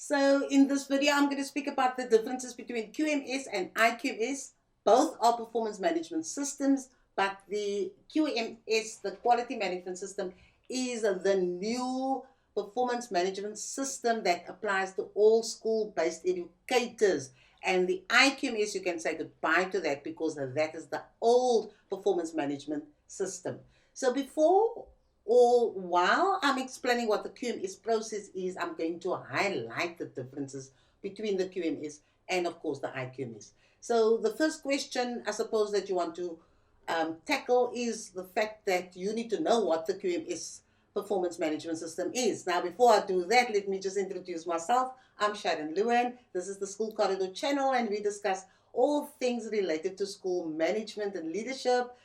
So in this video, I'm going to speak about the differences between QMS and IQMS. Both are performance management systems, but the QMS, the quality management system, is the new performance management system that applies to all school-based educators. And the IQMS, you can say goodbye to that because that is the old performance management system. So before or while I'm explaining what the QMS process is, I'm going to highlight the differences between the QMS and, of course, the IQMS. So the first question, I suppose, that you want to tackle is the fact that you need to know what the QMS performance management system is. Now, before I do that, let me just introduce myself. I'm Sharon Lewin. This is the School Corridor channel, and we discuss all things related to school management and leadership,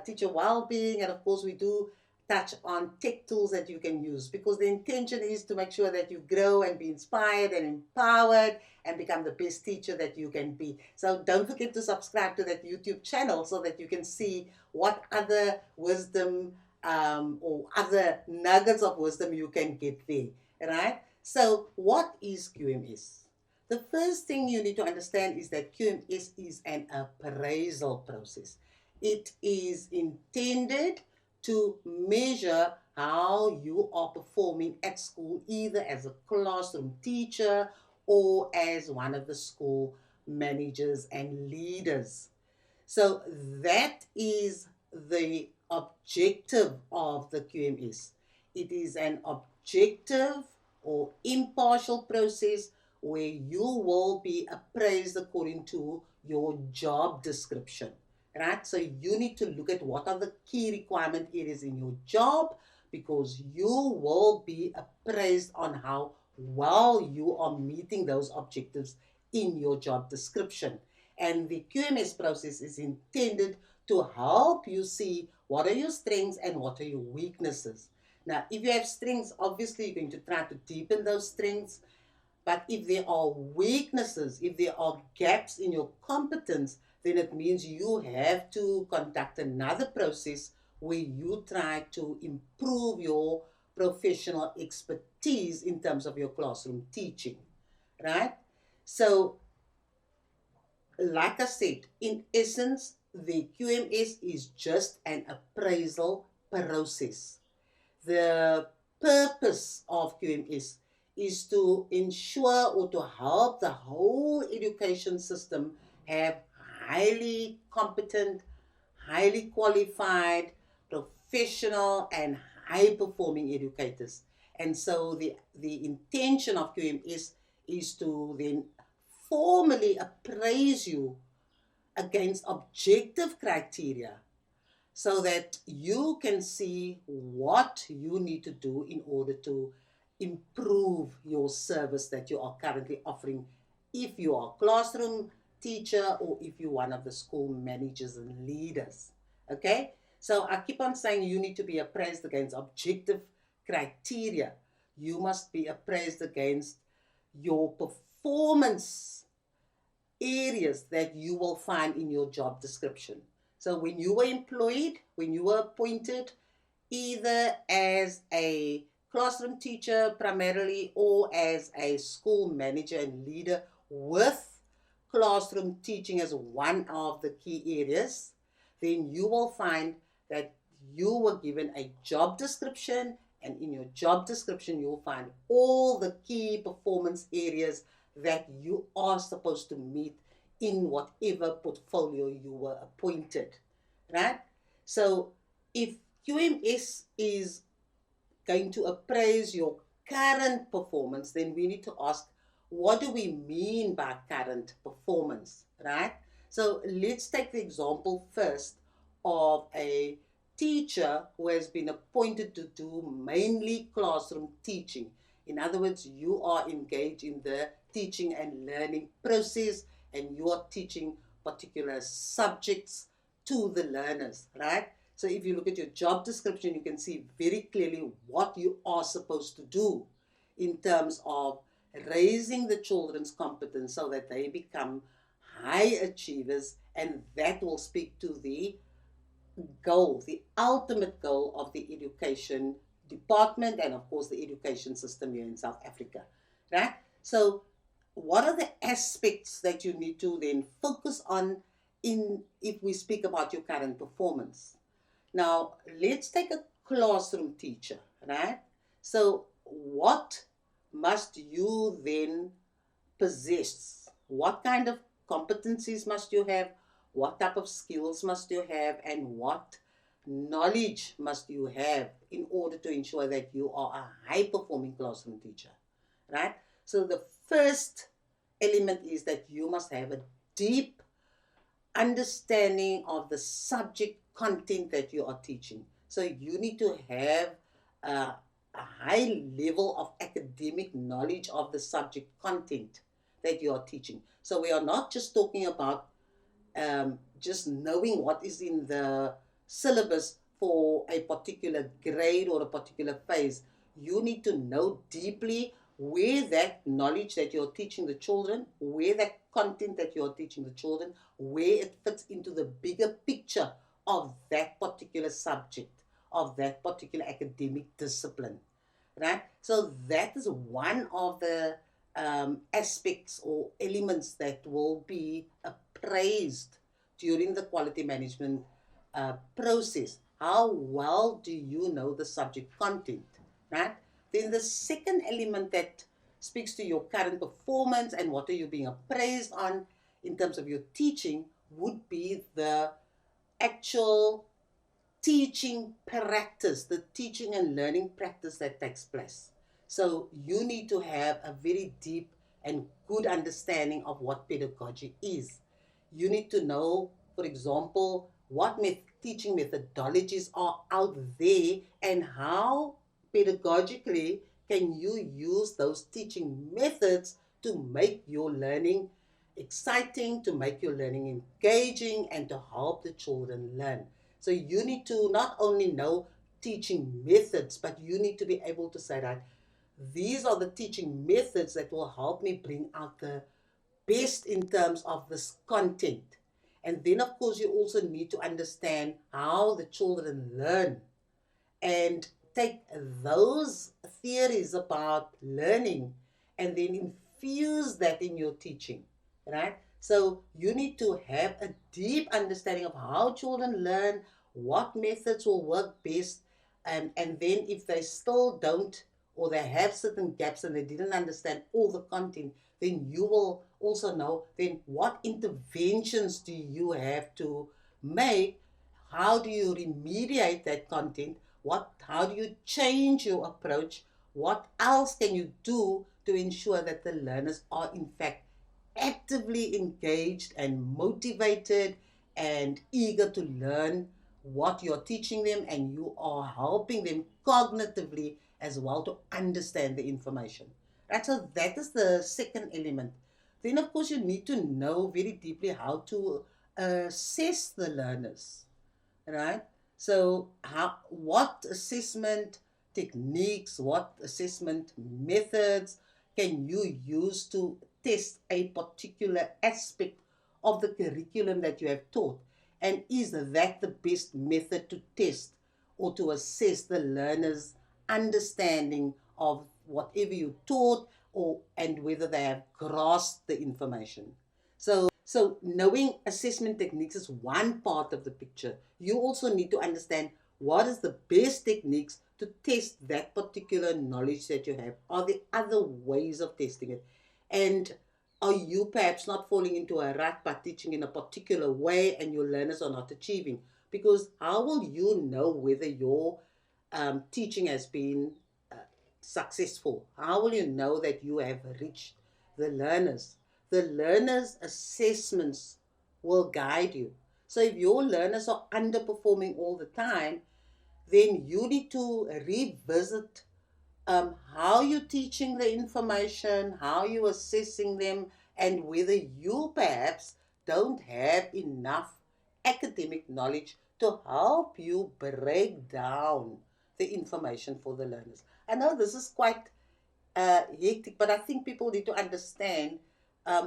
teacher well-being, and of course, we do touch on tech tools that you can use, because the intention is to make sure that you grow and be inspired and empowered and become the best teacher that you can be. So don't forget to subscribe to that YouTube channel so that you can see what other wisdom or other nuggets of wisdom you can get there, right? So what is QMS? The first thing you need to understand is that QMS is an appraisal process. It is intended to measure how you are performing at school, either as a classroom teacher or as one of the school managers and leaders. So that is the objective of the QMS. It is an objective or impartial process where you will be appraised according to your job description. Right? So you need to look at what are the key requirement areas in your job, because you will be appraised on how well you are meeting those objectives in your job description. And the QMS process is intended to help you see what are your strengths and what are your weaknesses. Now, if you have strengths, obviously you're going to try to deepen those strengths. But if there are weaknesses, if there are gaps in your competence, then it means you have to conduct another process where you try to improve your professional expertise in terms of your classroom teaching, right? So, like I said, in essence, the QMS is just an appraisal process. The purpose of QMS is to ensure or to help the whole education system have highly competent, highly qualified, professional, and high performing educators. And so the intention of QMS is to then formally appraise you against objective criteria so that you can see what you need to do in order to improve your service that you are currently offering, if you are a classroom teacher or if you're one of the school managers and leaders. Okay? So I keep on saying you need to be appraised against objective criteria. You must be appraised against your performance areas that you will find in your job description. So when you were employed, when you were appointed, either as a classroom teacher primarily or as a school manager and leader with classroom teaching as one of the key areas, then you will find that you were given a job description, and in your job description you will find all the key performance areas that you are supposed to meet in whatever portfolio you were appointed, right? So if QMS is going to appraise your current performance, then we need to ask, what do we mean by current performance, right? So let's take the example first of a teacher who has been appointed to do mainly classroom teaching. In other words, you are engaged in the teaching and learning process, and you are teaching particular subjects to the learners, right? So if you look at your job description, you can see very clearly what you are supposed to do in terms of raising the children's competence so that they become high achievers, and that will speak to the goal, the ultimate goal of the education department and of course the education system here in South Africa, right? So what are the aspects that you need to then focus on in if we speak about your current performance? Now, let's take a classroom teacher, right? So, what must you then possess? What kind of competencies must you have? What type of skills must you have? And what knowledge must you have in order to ensure that you are a high performing classroom teacher, right? So, the first element is that you must have a deep understanding of the subject content that you are teaching. So you need to have a high level of academic knowledge of the subject content that you are teaching. So we are not just talking about just knowing what is in the syllabus for a particular grade or a particular phase. You need to know deeply where that knowledge that you're teaching the children, where that content that you're teaching the children, where it fits into the bigger picture of that particular subject, of that particular academic discipline, right? So that is one of the aspects or elements that will be appraised during the quality management process. How well do you know the subject content, right? Then the second element that speaks to your current performance and what are you being appraised on in terms of your teaching would be the actual teaching practice, the teaching and learning practice that takes place. So you need to have a very deep and good understanding of what pedagogy is. You need to know, for example, what teaching methodologies are out there and how pedagogically can you use those teaching methods to make your learning exciting, to make your learning engaging, and to help the children learn. So you need to not only know teaching methods, but you need to be able to say that these are the teaching methods that will help me bring out the best in terms of this content. And then, of course, you also need to understand how the children learn and take those theories about learning and then infuse that in your teaching, right? So you need to have a deep understanding of how children learn, what methods will work best, and then if they still don't or they have certain gaps and they didn't understand all the content, then you will also know then what interventions do you have to make, how do you remediate that content, how do you change your approach, what else can you do to ensure that the learners are in fact actively engaged and motivated and eager to learn what you're teaching them, and you are helping them cognitively as well to understand the information, right? So that is the second element. Then of course you need to know very deeply how to assess the learners, right? So what assessment techniques, what assessment methods can you use to test a particular aspect of the curriculum that you have taught? And is that the best method to test or to assess the learner's understanding of whatever you taught, or and whether they have grasped the information? So knowing assessment techniques is one part of the picture. You also need to understand what is the best techniques to test that particular knowledge that you have. Are there other ways of testing it? And are you perhaps not falling into a rut by teaching in a particular way and your learners are not achieving? Because how will you know whether your teaching has been successful? How will you know that you have reached the learners? The learners' assessments will guide you. So if your learners are underperforming all the time, then you need to revisit how you're teaching the information, how you're assessing them, and whether you perhaps don't have enough academic knowledge to help you break down the information for the learners. I know this is quite hectic, but I think people need to understand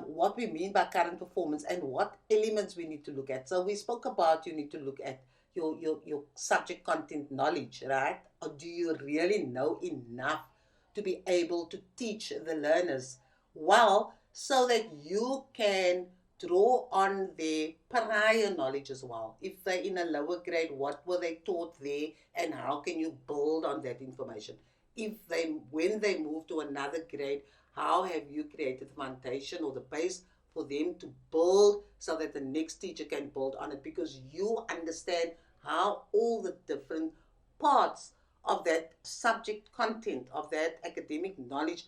what we mean by current performance and what elements we need to look at. So we spoke about you need to look at your subject content knowledge, right? Or do you really know enough to be able to teach the learners well, so that you can draw on their prior knowledge as well. If they're in a lower grade, what were they taught there, and how can you build on that information? When they move to another grade, how have you created the foundation or the base for them to build so that the next teacher can build on it, because you understand how all the different parts of that subject content, of that academic knowledge,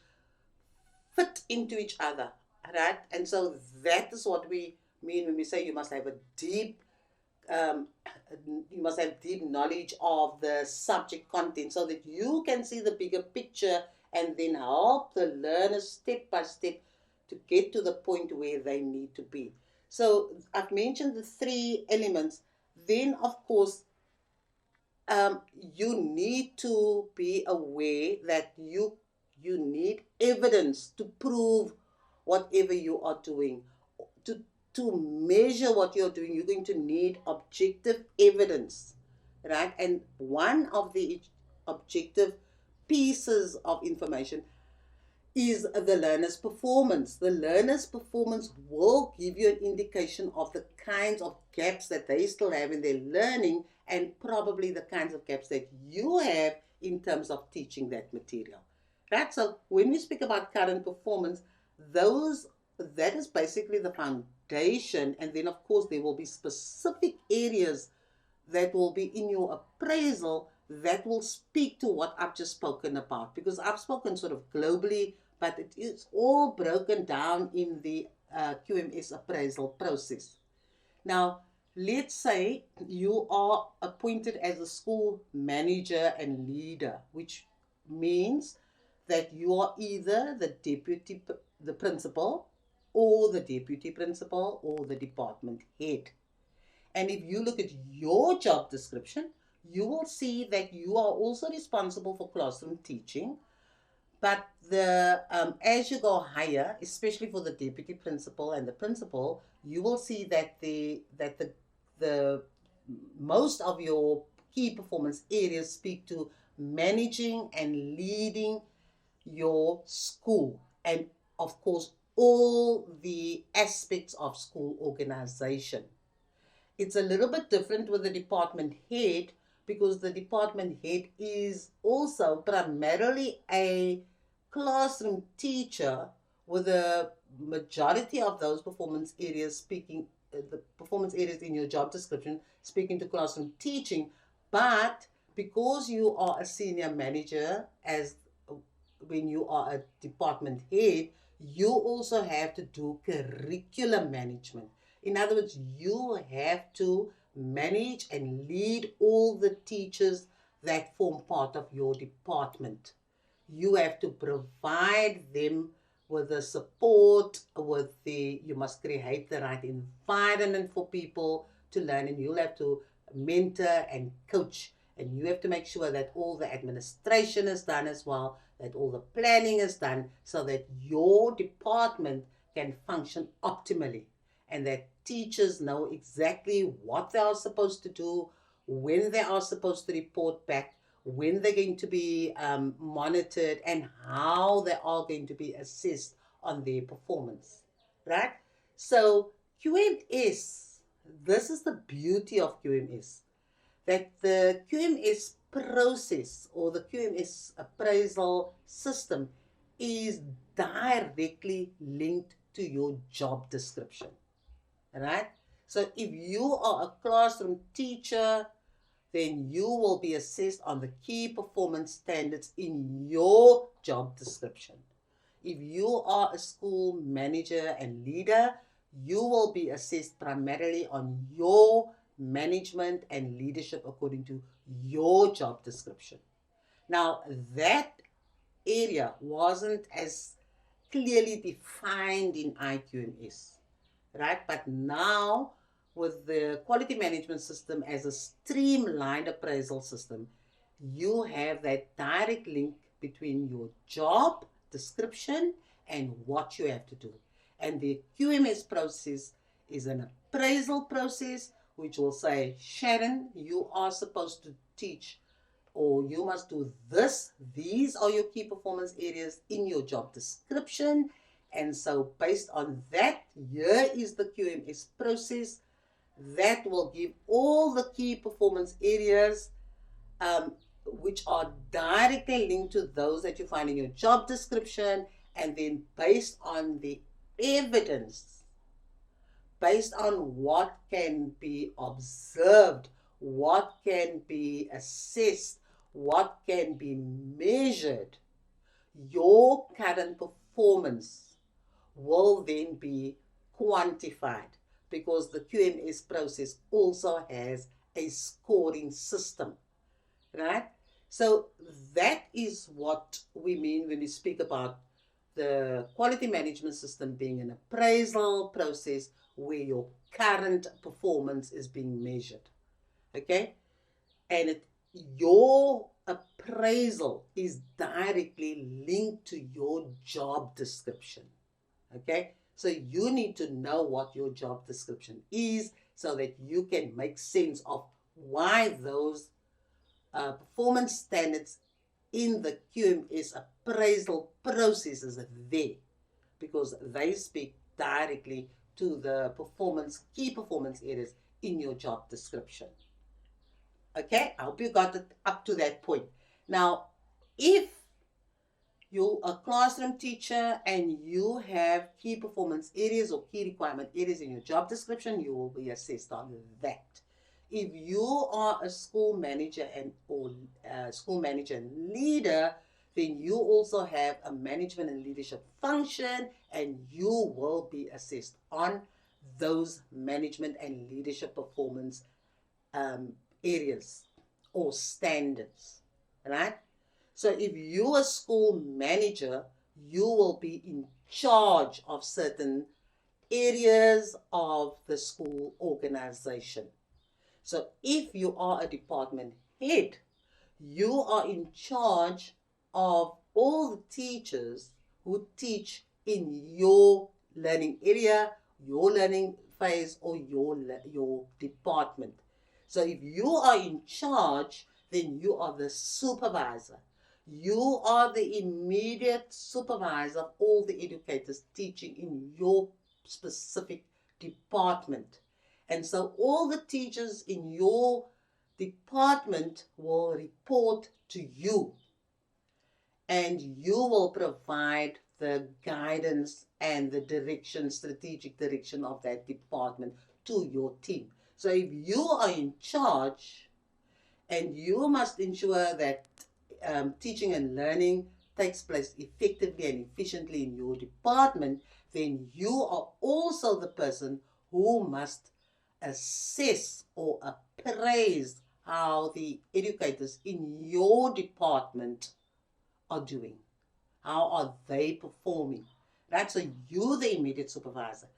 fit into each other, right? And so that is what we mean when we say you must have a deep, um, you must have deep knowledge of the subject content so that you can see the bigger picture and then help the learners step by step to get to the point where they need to be. So I've mentioned the three elements. Then, of course, you need to be aware that you need evidence to prove whatever you are doing. To to measure what you're doing, you're going to need objective evidence, right? And one of the objective pieces of information is the learner's performance. The learner's performance will give you an indication of the kinds of gaps that they still have in their learning, and probably the kinds of gaps that you have in terms of teaching that material. Right? So when we speak about current performance, that is basically the foundation, and then of course there will be specific areas that will be in your appraisal that will speak to what I've just spoken about, because I've spoken sort of globally, but it is all broken down in the QMS appraisal process. Now, let's say you are appointed as a school manager and leader, which means that you are either the principal, or the deputy principal, or the department head. And if you look at your job description, you will see that you are also responsible for classroom teaching. But as you go higher, especially for the deputy principal and the principal, you will see that the most of your key performance areas speak to managing and leading your school, and of course all the aspects of school organization. It's a little bit different with the department head, because the department head is also primarily a classroom teacher, with a majority of those performance areas the performance areas in your job description speaking to classroom teaching. But because you are a senior manager, as when you are a department head, you also have to do curriculum management. In other words, you have to manage and lead all the teachers that form part of your department. You have to provide them with the support, you must create the right environment for people to learn, and you'll have to mentor and coach, and you have to make sure that all the administration is done as well, that all the planning is done, so that your department can function optimally, and that teachers know exactly what they are supposed to do, when they are supposed to report back, when they're going to be monitored, and how they are going to be assessed on their performance, right? So QMS, this is the beauty of QMS, that the QMS process, or the QMS appraisal system, is directly linked to your job description, right? So if you are a classroom teacher, then you will be assessed on the key performance standards in your job description. If you are a school manager and leader, you will be assessed primarily on your management and leadership according to your job description. Now, that area wasn't as clearly defined in IQMS, right? But now, with the quality management system as a streamlined appraisal system, you have that direct link between your job description and what you have to do. And the QMS process is an appraisal process which will say, Sharon, you are supposed to teach, or you must do this. These are your key performance areas in your job description, And so based on that, here is the QMS process that will give all the key performance areas which are directly linked to those that you find in your job description, and then based on the evidence, based on what can be observed, what can be assessed, what can be measured, your current performance will then be quantified, because the QMS process also has a scoring system, right? So that is what we mean when we speak about the quality management system being an appraisal process where your current performance is being measured. Okay? And your appraisal is directly linked to your job description. Okay? So you need to know what your job description is so that you can make sense of why those performance standards in the QMS appraisal processes are there, because they speak directly to the key performance areas in your job description. Okay, I hope you got it up to that point. Now, if you're a classroom teacher and you have key performance areas or key requirement areas in your job description, you will be assessed on that. If you are a school manager or leader, then you also have a management and leadership function, and you will be assessed on those management and leadership performance areas or standards, right? So if you're a school manager, you will be in charge of certain areas of the school organization. So if you are a department head, you are in charge of all the teachers who teach in your learning area, your learning phase, or your department. So if you are in charge, then you are the supervisor. You are the immediate supervisor of all the educators teaching in your specific department. And so all the teachers in your department will report to you, and you will provide the guidance and the direction, strategic direction of that department to your team. So if you are in charge, and you must ensure that teaching and learning takes place effectively and efficiently in your department, then you are also the person who must assess or appraise how the educators in your department are doing. How are they performing? Right? So you're the immediate supervisor.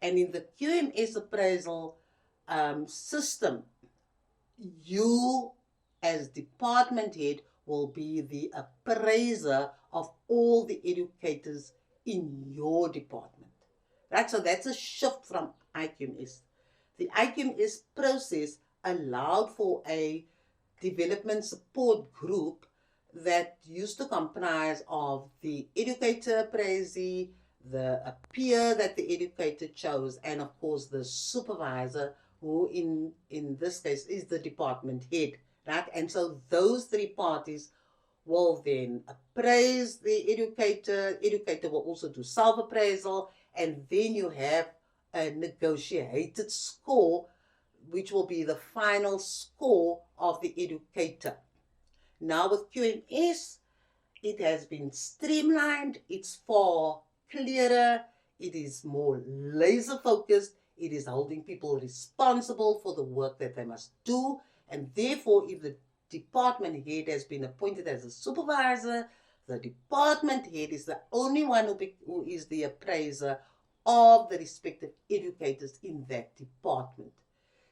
And in the QMS appraisal system, you as department head will be the appraiser of all the educators in your department. Right? So that's a shift from IQMS. The IQMS process allowed for a development support group that used to comprise of the educator appraisee, the peer that the educator chose, and of course the supervisor, who in this case is the department head, right? And so those three parties will then appraise the educator. Educator will also do self-appraisal, and then you have a negotiated score, which will be the final score of the educator. Now with QMS, it has been streamlined, it's far clearer, it is more laser focused, it is holding people responsible for the work that they must do, and therefore if the department head has been appointed as a supervisor, the department head is the only one who is the appraiser of the respective educators in that department.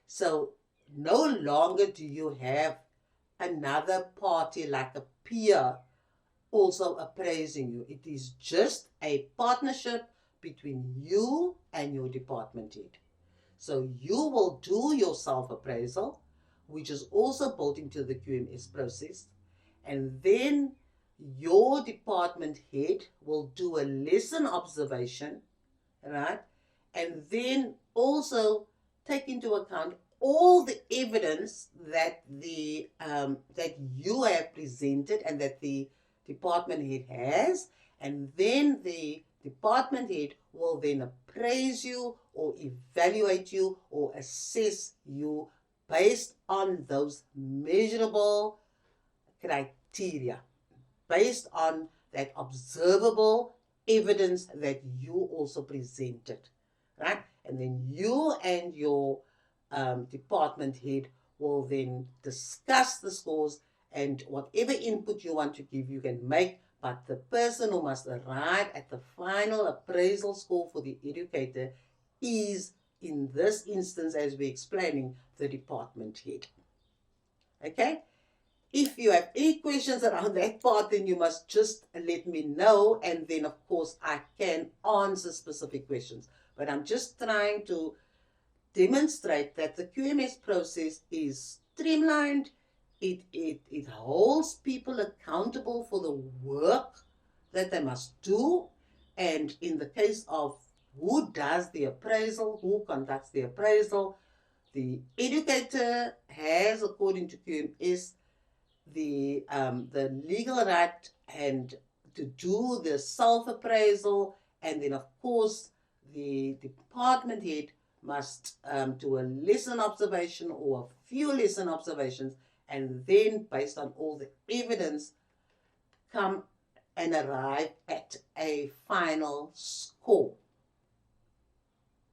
So no longer do you have another party like a peer also appraising you. It is just a partnership between you and your department head. So you will do your self-appraisal, which is also built into the QMS process, and then your department head will do a lesson observation, right? And then also take into account all the evidence that that you have presented and that the department head has, and then the department head will then appraise you or evaluate you or assess you based on those measurable criteria, based on that observable evidence that you also presented, right? And then you and your department head will then discuss the scores, and whatever input you want to give, you can make, but the person who must arrive at the final appraisal score for the educator is, in this instance, as we're explaining, the department head. Okay? If you have any questions around that part, then you must just let me know, and then of course I can answer specific questions. But I'm just trying to demonstrate that the QMS process is streamlined. It holds people accountable for the work that they must do. And in the case of who does the appraisal, who conducts the appraisal, the educator has, according to QMS, the legal right and to do the self-appraisal, and then of course the department head must do a lesson observation or a few lesson observations, and then based on all the evidence come and arrive at a final score.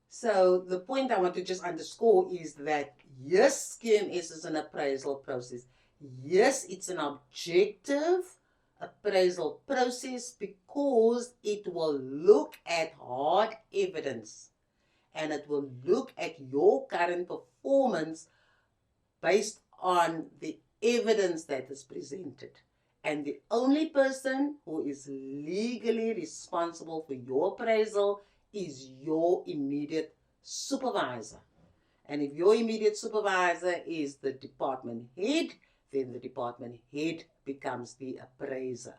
So the point I want to just underscore is that yes, QMS is an appraisal process. Yes, it's an objective appraisal process because it will look at hard evidence and it will look at your current performance based on the evidence that is presented. And the only person who is legally responsible for your appraisal is your immediate supervisor. And if your immediate supervisor is the department head, then the department head becomes the appraiser.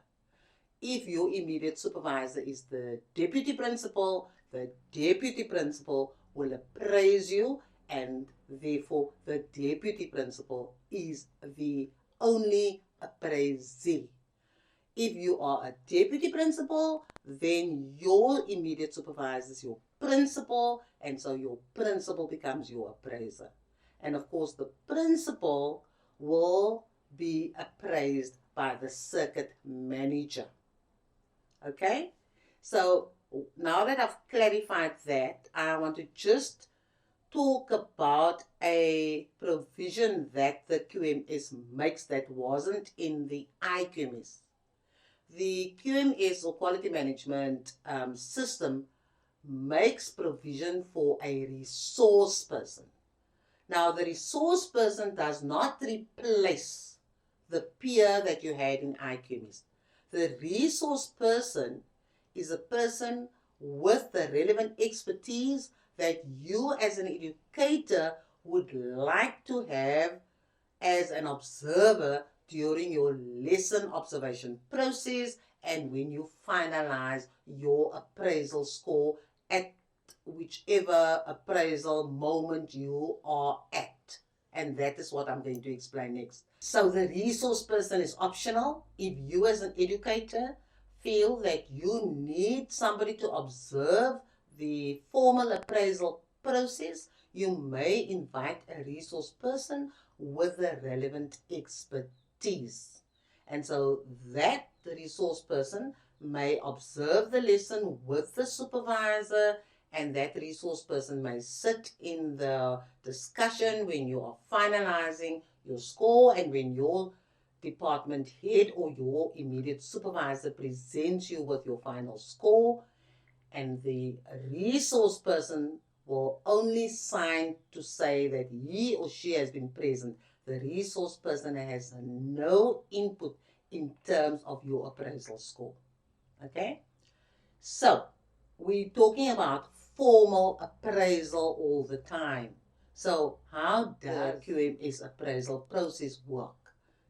If your immediate supervisor is the deputy principal, the deputy principal will appraise you, and therefore the deputy principal is the only appraisee. If you are a deputy principal, then your immediate supervisor is your principal, and so your principal becomes your appraiser. And of course, the principal will be appraised by the circuit manager. Okay? So now that I've clarified that, I want to just talk about a provision that the QMS makes that wasn't in the IQMS. The QMS, or quality management system, makes provision for a resource person. Now, the resource person does not replace the peer that you had in IQMS. The resource person is a person with the relevant expertise that you as an educator would like to have as an observer during your lesson observation process and when you finalize your appraisal score at whichever appraisal moment you are at. And that is what I'm going to explain next. So the resource person is optional. If you as an educator feel that you need somebody to observe the formal appraisal process, you may invite a resource person with the relevant expertise. And so that resource person may observe the lesson with the supervisor, and that resource person may sit in the discussion when you are finalizing your score and when your department head or your immediate supervisor presents you with your final score, and the resource person will only sign to say that he or she has been present. The resource person has no input in terms of your appraisal score. Okay? So, we're talking about formal appraisal all the time. So, how does the QMS appraisal process work?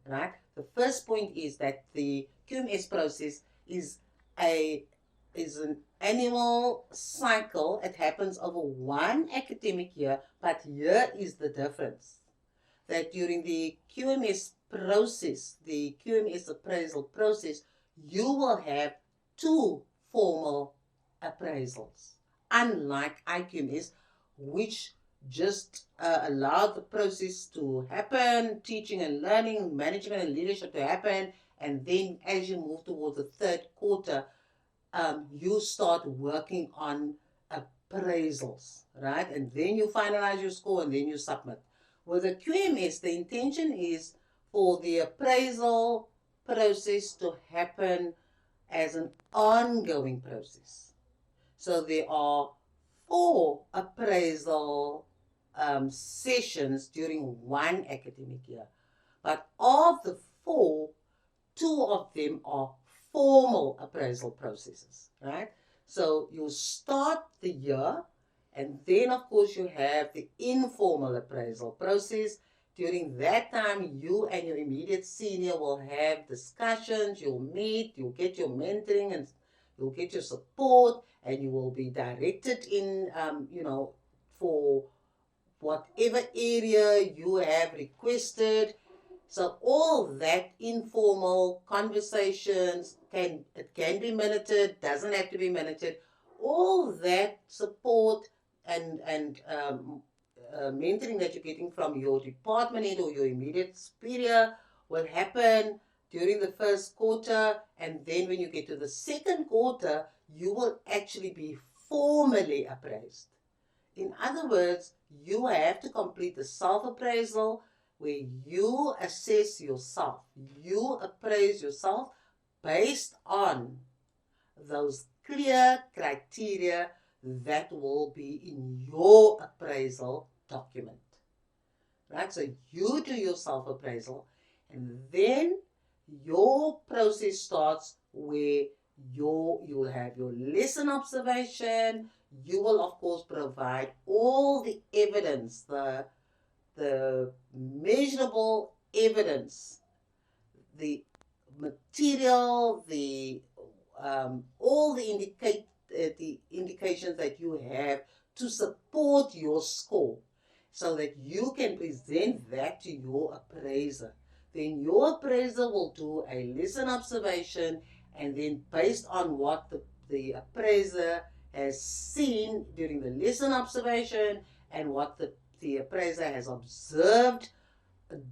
Right? The first point is that the QMS process is an annual cycle. It happens over one academic year, but here is the difference. That during the QMS process, the QMS appraisal process, you will have two formal appraisals, unlike IQMS, which just allowed the process to happen, teaching and learning, management and leadership to happen, and then as you move towards the third quarter, you start working on appraisals, right? And then you finalize your score and then you submit. With the QMS, the intention is for the appraisal process to happen as an ongoing process. So there are 4 appraisal sessions during one academic year. But of the 4, 2 of them are formal appraisal processes, right? So you start the year, and then of course you have the informal appraisal process. During that time, you and your immediate senior will have discussions, you'll meet, you'll get your mentoring, and you'll get your support, and you will be directed in, for whatever area you have requested. So all that informal conversations can be minuted, doesn't have to be minuted. All that support and mentoring that you're getting from your department head or your immediate superior will happen during the first quarter, and then when you get to the second quarter, you will actually be formally appraised. In other words, you have to complete the self-appraisal where you assess yourself. You appraise yourself based on those clear criteria that will be in your appraisal document. Right? So you do your self-appraisal, and then your process starts where you will have your lesson observation. You will, of course, provide all the evidence, the measurable evidence, the material, all the indications that you have to support your score, so that you can present that to your appraiser. Then your appraiser will do a lesson observation, and then based on what the appraiser has seen during the lesson observation and what the appraiser has observed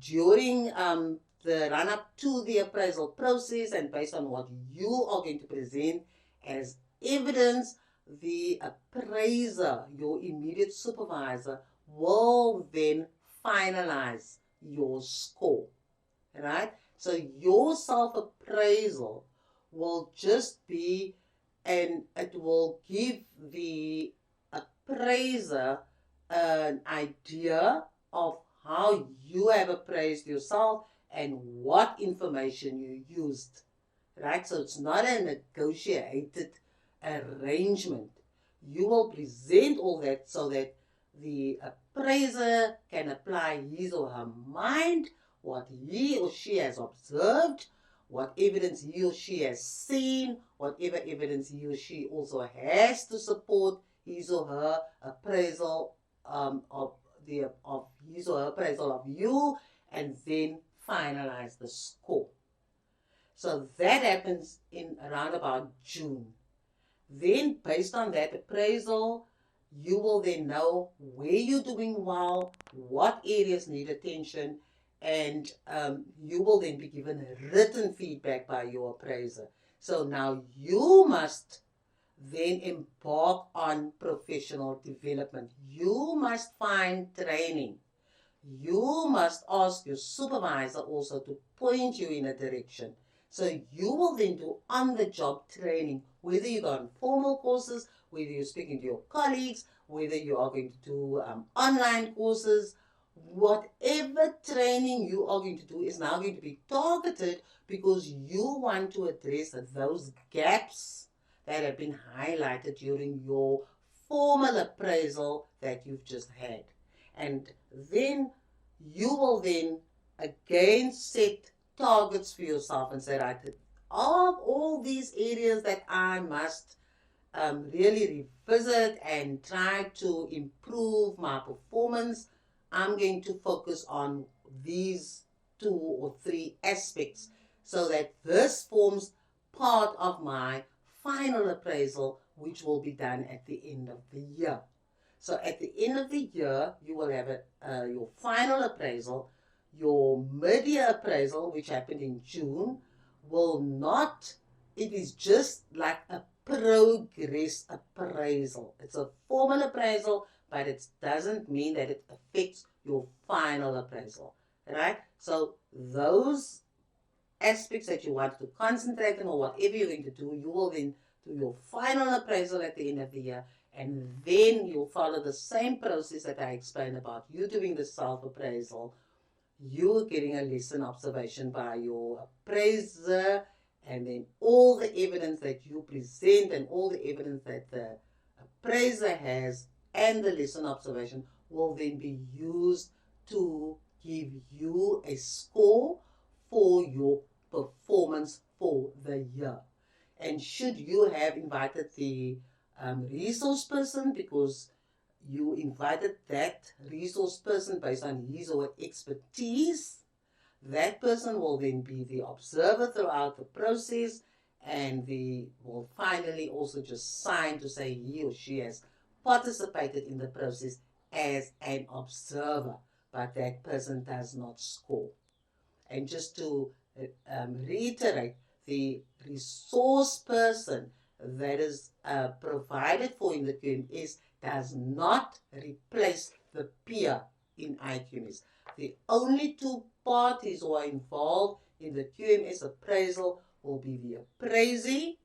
during the run-up to the appraisal process, and based on what you are going to present as evidence, the appraiser, your immediate supervisor, will then finalize your score, right? So your self-appraisal will just be, and it will give the appraiser an idea of how you have appraised yourself and what information you used, right? So it's not a negotiated arrangement. You will present all that so that the appraiser can apply his or her mind, what he or she has observed, what evidence he or she has seen, whatever evidence he or she also has to support his or her appraisal of his or her appraisal of you, and then finalize the score. So that happens in around about June. Then, based on that appraisal, you will then know where you're doing well, what areas need attention, and you will then be given written feedback by your appraiser. So now you must then embark on professional development. You must find training. You must ask your supervisor also to point you in a direction. So you will then do on-the-job training, whether you go on formal courses, whether you're speaking to your colleagues, whether you are going to do online courses. Whatever training you are going to do is now going to be targeted, because you want to address those gaps that have been highlighted during your formal appraisal that you've just had. And then you will then again set targets for yourself and say, right, of all these areas that I must really revisit and try to improve my performance, I'm going to focus on these 2 or 3 aspects so that this forms part of my final appraisal, which will be done at the end of the year. So at the end of the year, you will have your final appraisal. Your mid-year appraisal, which happened in June, will not, it is just like a progress appraisal. It's a formal appraisal, but it doesn't mean that it affects your final appraisal, right? So those aspects that you want to concentrate on or whatever you're going to do, you will then do your final appraisal at the end of the year, and then you'll follow the same process that I explained about you doing the self-appraisal. You're getting a lesson observation by your appraiser, and then all the evidence that you present and all the evidence that the appraiser has and the lesson observation will then be used to give you a score for your performance for the year. And should you have invited the resource person, because you invited that resource person based on his or her expertise, that person will then be the observer throughout the process, and will finally also just sign to say he or she has participated in the process as an observer, but that person does not score. And just to reiterate, the resource person that is provided for in the QMS does not replace the peer in IQMS. The only 2 parties who are involved in the QMS appraisal will be the appraisee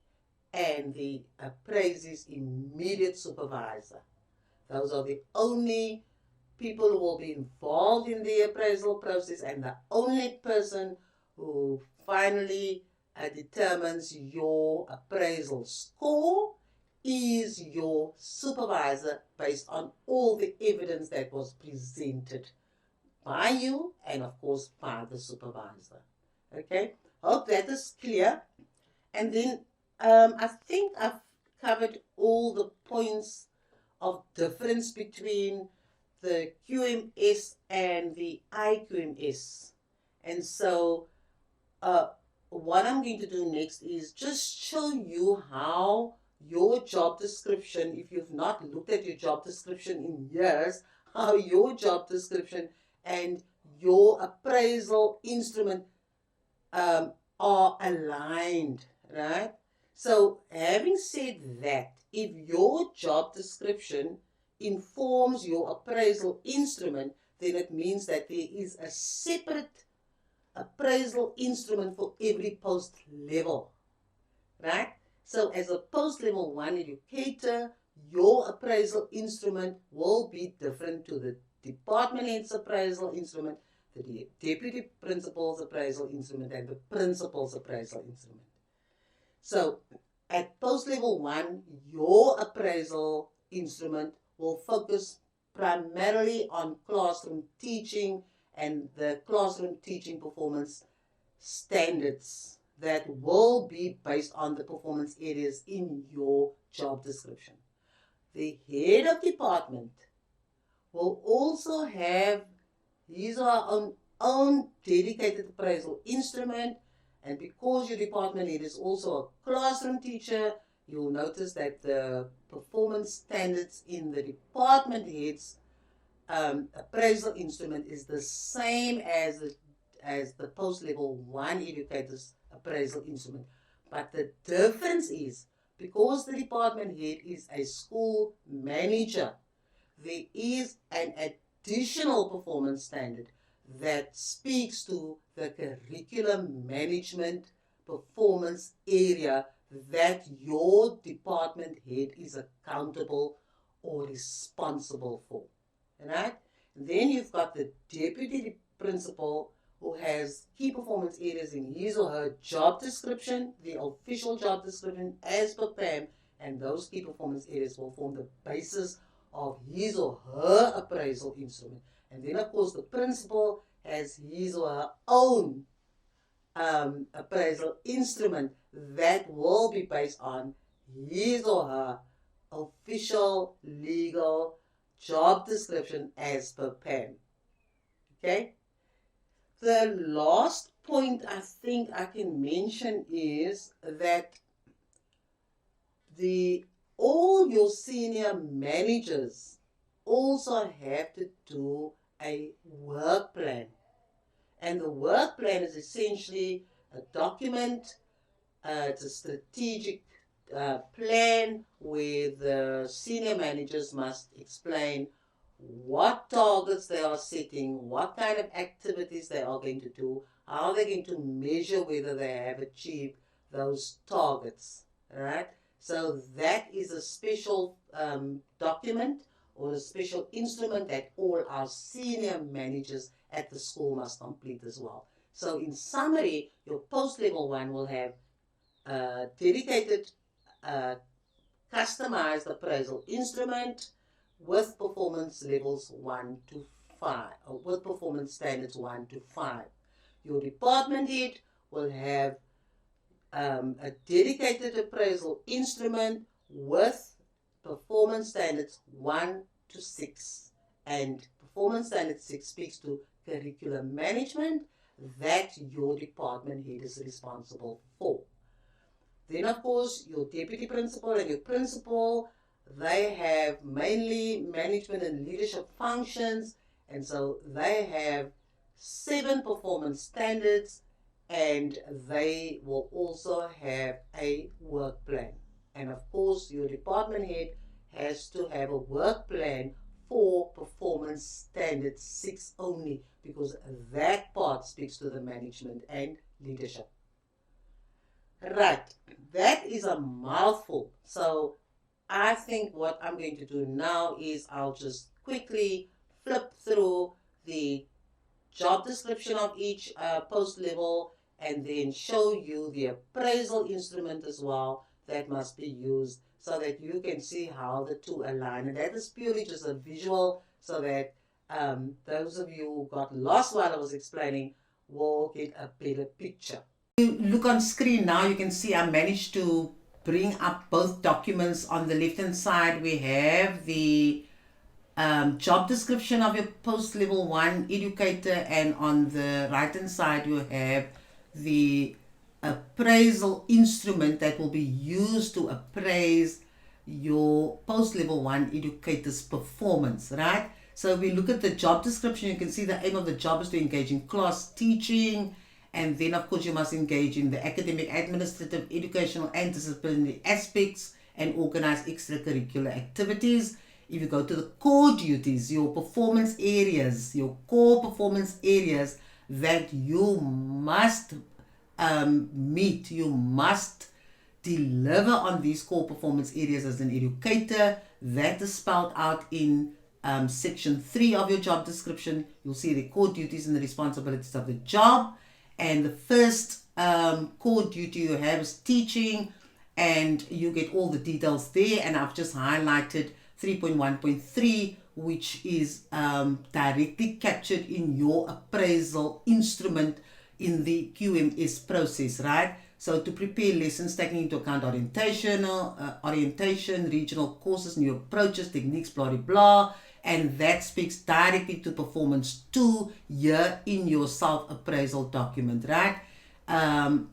and the appraisee's immediate supervisor. Those are the only people who will be involved in the appraisal process, and the only person who finally determines your appraisal score is your supervisor based on all the evidence that was presented by you and of course by the supervisor. Okay, hope that is clear. And then I think I've covered all the points of difference between the QMS and the IQMS. And so what I'm going to do next is just show you how your job description, if you've not looked at your job description in years, how your job description and your appraisal instrument are aligned, right? So having said that, if your job description informs your appraisal instrument, then it means that there is a separate appraisal instrument for every post level, right? So as a post level 1 educator, your appraisal instrument will be different to the department head's appraisal instrument, the deputy principal's appraisal instrument, and the principal's appraisal instrument. So at post level 1, your appraisal instrument will focus primarily on classroom teaching and the classroom teaching performance standards that will be based on the performance areas in your job description. The head of department will also have his or her own dedicated appraisal instrument, and because your department head is also a classroom teacher, you'll notice that the performance standards in the department head's appraisal instrument is the same as the post-level 1 educator's appraisal instrument. But the difference is, because the department head is a school manager, there is an additional performance standard that speaks to the curriculum management performance area that your department head is accountable or responsible for. Right? Then you've got the deputy principal who has key performance areas in his or her job description, the official job description as per PAM, and those key performance areas will form the basis of his or her appraisal instrument. And then, of course, the principal has his or her own appraisal instrument that will be based on his or her official legal job description as per PAM. Okay? The last point I think I can mention is that all your senior managers also have to do a work plan. And the work plan is essentially a document, it's a strategic plan where the senior managers must explain what targets they are setting, what kind of activities they are going to do, how they're going to measure whether they have achieved those targets. Right? So that is a special document or a special instrument that all our senior managers at the school must complete as well. So in summary, your post-level 1 will have a dedicated customized appraisal instrument with performance levels 1 to 5, or with performance standards 1 to 5. Your department head will have a dedicated appraisal instrument with performance standards 1 to 6. And performance standard 6 speaks to curriculum management that your department head is responsible for. Then, of course, your deputy principal and your principal, they have mainly management and leadership functions, and so they have 7 performance standards, and they will also have a work plan. And of course, your department head has to have a work plan for performance standard 6 only, because that part speaks to the management and leadership. Right, that is a mouthful. So I think what I'm going to do now is I'll just quickly flip through the job description of each post level and then show you the appraisal instrument as well that must be used so that you can see how the two align. And that is purely just a visual so that those of you who got lost while I was explaining will get a better picture. You look on screen now, you can see I managed to bring up both documents. On the left hand side we have the job description of your post level 1 educator, and on the right hand side you have the appraisal instrument that will be used to appraise your post level 1 educator's performance, right? So if we look at the job description, you can see the aim of the job is to engage in class teaching, and then of course you must engage in the academic, administrative, educational and disciplinary aspects and organize extracurricular activities. If you go to the core duties, your performance areas, your core performance areas that you must meet, you must deliver on these core performance areas as an educator, that is spelled out in section 3 of your job description. You'll see the core duties and the responsibilities of the job. And the first core duty you have is teaching, and you get all the details there. And I've just highlighted 3.1.3, which is directly captured in your appraisal instrument in the QMS process, right? So to prepare lessons taking into account orientation, regional courses, new approaches, techniques, blah, blah, blah. And that speaks directly to performance 2 here in your self-appraisal document, right?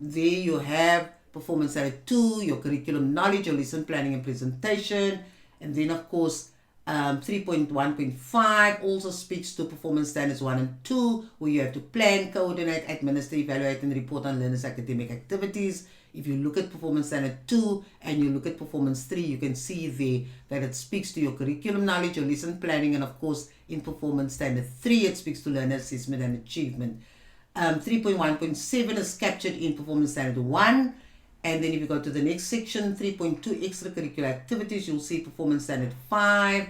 There you have performance area 2, your curriculum knowledge, your lesson planning and presentation. And then of course 3.1.5 also speaks to performance standards 1 and 2, where you have to plan, coordinate, administer, evaluate and report on learners' academic activities. If you look at performance standard 2 and you look at performance 3, you can see there that it speaks to your curriculum knowledge, your lesson planning, and of course in performance standard 3 it speaks to learner assessment and achievement. 3.1.7 is captured in performance standard 1. And then if you go to the next section, 3.2 extracurricular activities, you'll see performance standard 5.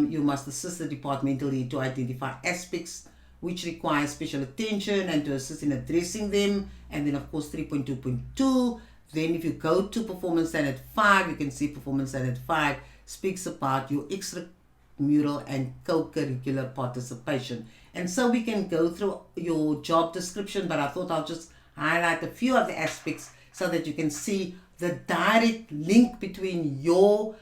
You must assist the departmental lead to identify aspects which require special attention and to assist in addressing them. And then of course 3.2.2. Then if you go to performance standard 5, you can see performance standard 5 speaks about your extramural and co-curricular participation. And so we can go through your job description, but I thought I'll just highlight a few of the aspects so that you can see the direct link between your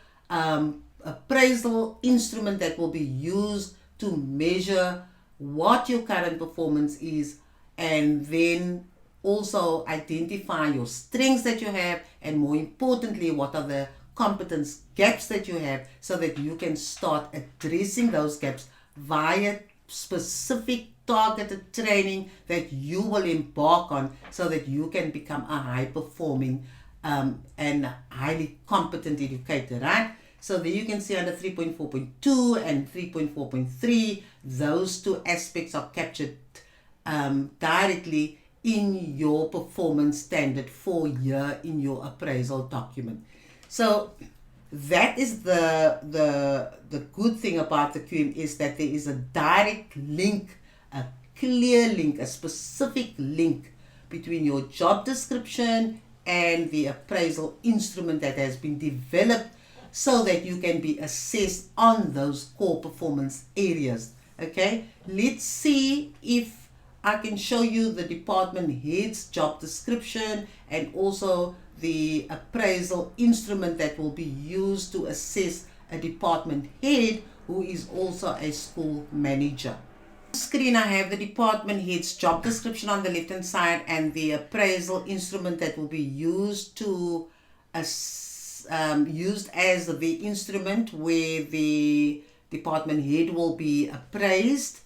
appraisal instrument that will be used to measure what your current performance is, and then also identify your strengths that you have, and more importantly, what are the competence gaps that you have, so that you can start addressing those gaps via specific targeted training that you will embark on, so that you can become a high performing and highly competent educator, right? So there you can see under 3.4.2 and 3.4.3, those two aspects are captured directly in your performance standard for year in your appraisal document. So that is the good thing about the QMS, that there is a direct link, a clear link, a specific link between your job description and the appraisal instrument that has been developed, so that you can be assessed on those core performance areas. Okay, let's see if I can show you the department head's job description and also the appraisal instrument that will be used to assess a department head who is also a school manager. On the screen I have the department head's job description on the left hand side and the appraisal instrument that will be used to used as the instrument where the department head will be appraised.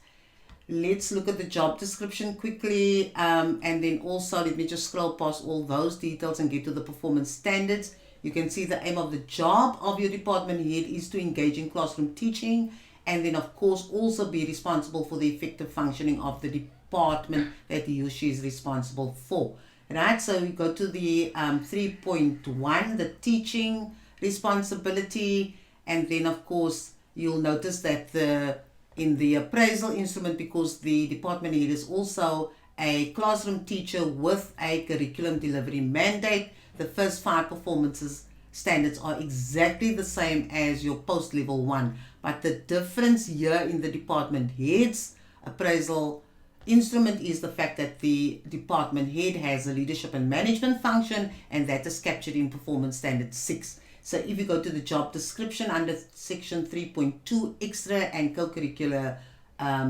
Let's look at the job description quickly, and then also let me just scroll past all those details and get to the performance standards. You can see the aim of the job of your department head is to engage in classroom teaching, and then of course also be responsible for the effective functioning of the department that he or she is responsible for. Right, so we go to the 3.1, the teaching responsibility, and then of course you'll notice that in the appraisal instrument, because the department head is also a classroom teacher with a curriculum delivery mandate, the first 5 performances standards are exactly the same as your post level 1, but the difference here in the department head's appraisal instrument is the fact that the department head has a leadership and management function, and that is captured in performance standard 6. So if you go to the job description under section 3.2 extra and co-curricular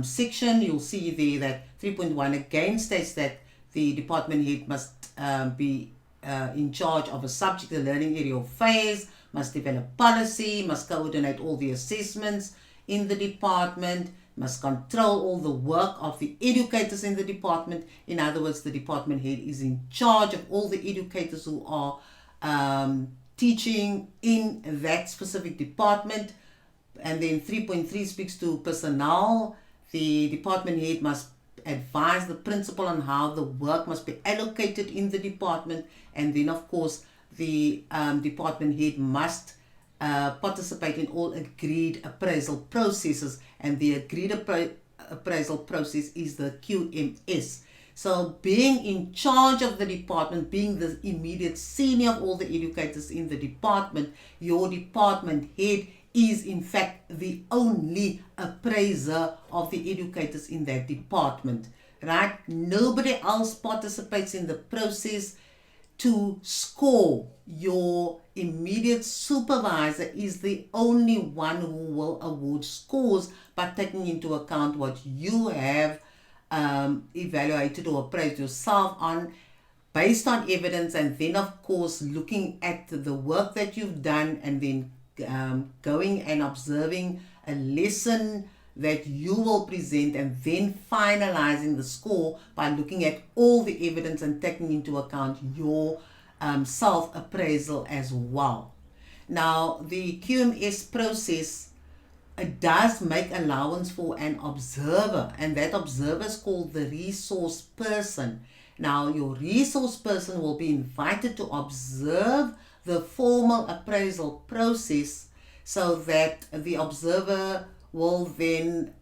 section, you'll see there that 3.1 again states that the department head must be in charge of a subject, a learning area or phase, must develop policy, must coordinate all the assessments in the department, must control all the work of the educators in the department. In other words, the department head is in charge of all the educators who are teaching in that specific department. And then 3.3 speaks to personnel. The department head must advise the principal on how the work must be allocated in the department. And then of course the department head must participate in all agreed appraisal processes, and the agreed appraisal process is the QMS. So being in charge of the department, being the immediate senior of all the educators in the department, your department head is in fact the only appraiser of the educators in that department, right? Nobody else participates in the process to score. Your immediate supervisor is the only one who will award scores by taking into account what you have evaluated or appraised yourself on based on evidence, and then of course looking at the work that you've done, and then going and observing a lesson that you will present, and then finalizing the score by looking at all the evidence and taking into account your self-appraisal as well. Now the QMS process does make allowance for an observer, and that observer is called the resource person. Now your resource person will be invited to observe the formal appraisal process, so that the observer will then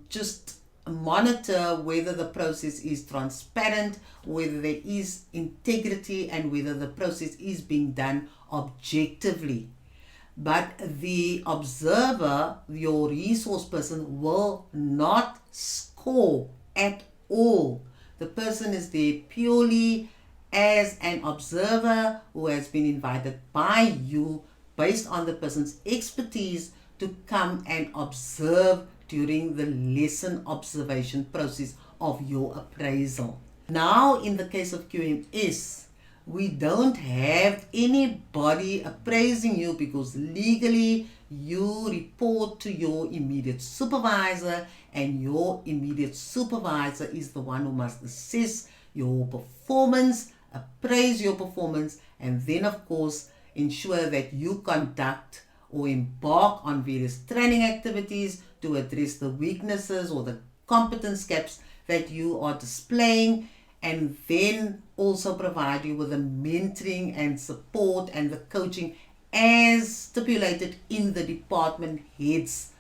just monitor whether the process is transparent, whether there is integrity, and whether the process is being done objectively. But the observer, your resource person, will not score at all The person is there purely as an observer who has been invited by you based on the person's expertise to come and observe during the lesson observation process of your appraisal. Now, in the case of QMS, we don't have anybody appraising you because legally you report to your immediate supervisor, and your immediate supervisor is the one who must assess your performance, appraise your performance, and then of course ensure that you conduct or embark on various training activities to address the weaknesses or the competence gaps that you are displaying, and then also provide you with the mentoring and support and the coaching as stipulated in the department head's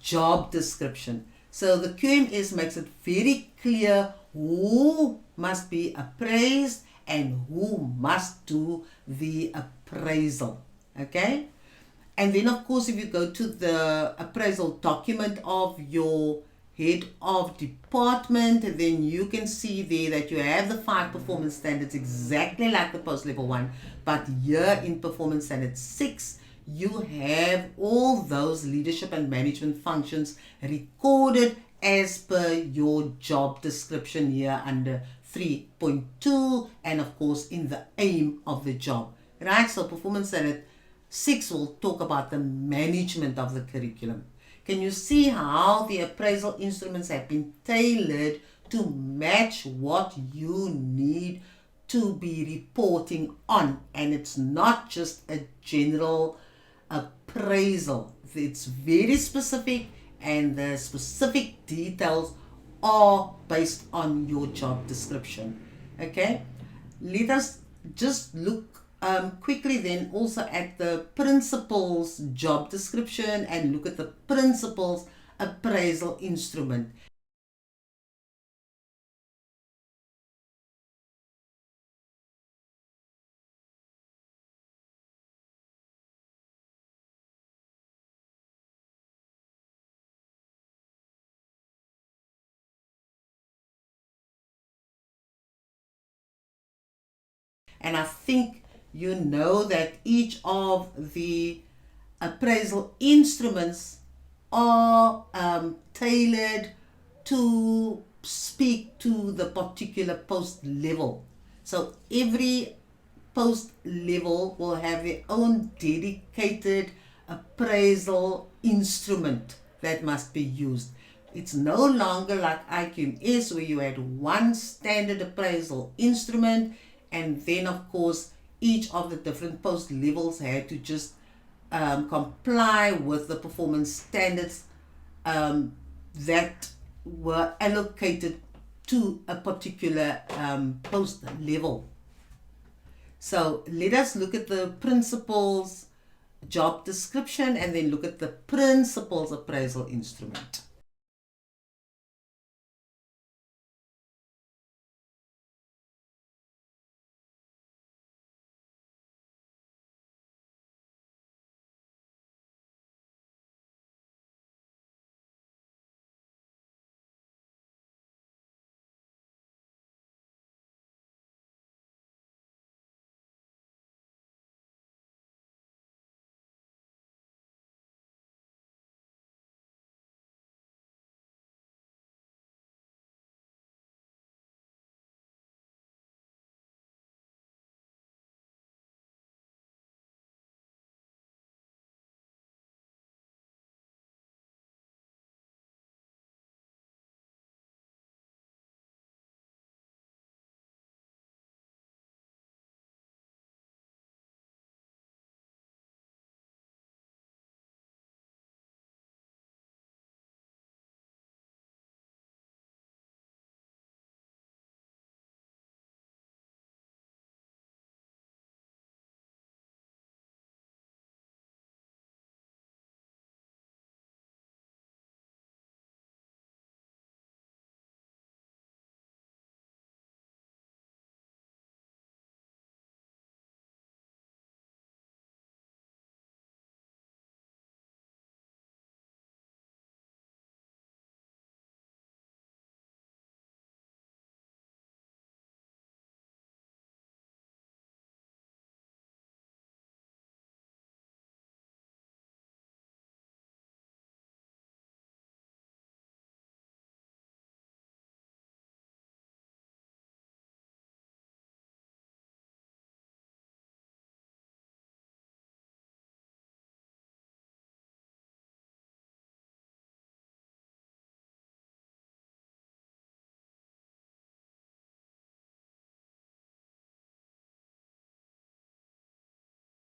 job description. So the QMS makes it very clear who must be appraised and who must do the appraisal. Okay? And then of course if you go to the appraisal document of your head of department, then you can see there that you have the 5 performance standards exactly like the post level 1, but here in performance standard 6 you have all those leadership and management functions recorded as per your job description here under 3.2, and of course in the aim of the job, right? So performance standard 6 will talk about the management of the curriculum. Can you see how the appraisal instruments have been tailored to match what you need to be reporting on? And it's not just a general appraisal. It's very specific, and the specific details are based on your job description. Okay, let us just look quickly then also at the principal's job description and look at the principal's appraisal instrument. And I think you know that each of the appraisal instruments are tailored to speak to the particular post level. So every post level will have their own dedicated appraisal instrument that must be used. It's no longer like IQMS where you had one standard appraisal instrument, and then of course each of the different post levels had to just comply with the performance standards that were allocated to a particular post level. So let us look at the principal's job description and then look at the principal's appraisal instrument.